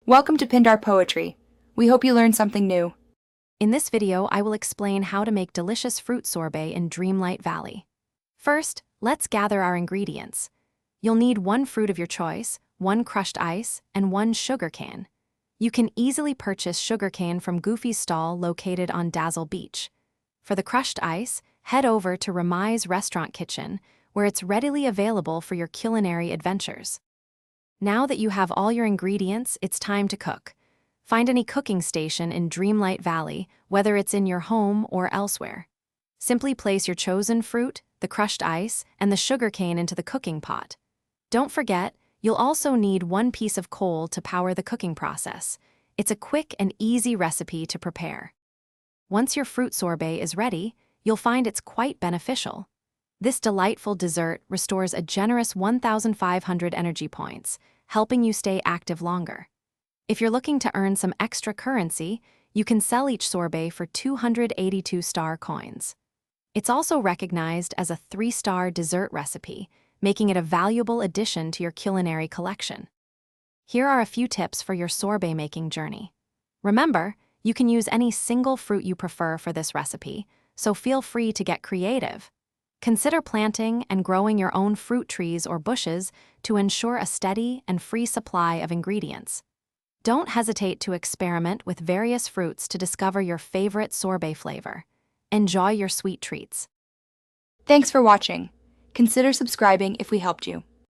Welcome to Pindar Poetry. We hope you learned something new. In this video, I will explain how to make delicious fruit sorbet in Dreamlight Valley. First, let's gather our ingredients. You'll need 1 fruit of your choice, 1 crushed ice, and 1 sugar cane. You can easily purchase sugar cane from Goofy's stall located on Dazzle Beach. For the crushed ice, head over to Ramai's Restaurant Kitchen, where it's readily available for your culinary adventures. Now that you have all your ingredients, it's time to cook. Find any cooking station in Dreamlight Valley, whether it's in your home or elsewhere. Simply place your chosen fruit, the crushed ice, and the sugar cane into the cooking pot. Don't forget, you'll also need 1 piece of coal to power the cooking process. It's a quick and easy recipe to prepare. Once your fruit sorbet is ready, you'll find it's quite beneficial. This delightful dessert restores a generous 1,500 energy points, helping you stay active longer. If you're looking to earn some extra currency, you can sell each sorbet for 282 star coins. It's also recognized as a 3-star dessert recipe, making it a valuable addition to your culinary collection. Here are a few tips for your sorbet making journey. Remember, you can use any single fruit you prefer for this recipe, so feel free to get creative. Consider planting and growing your own fruit trees or bushes to ensure a steady and free supply of ingredients. Don't hesitate to experiment with various fruits to discover your favorite sorbet flavor. Enjoy your sweet treats. Thanks for watching. Consider subscribing if we helped you.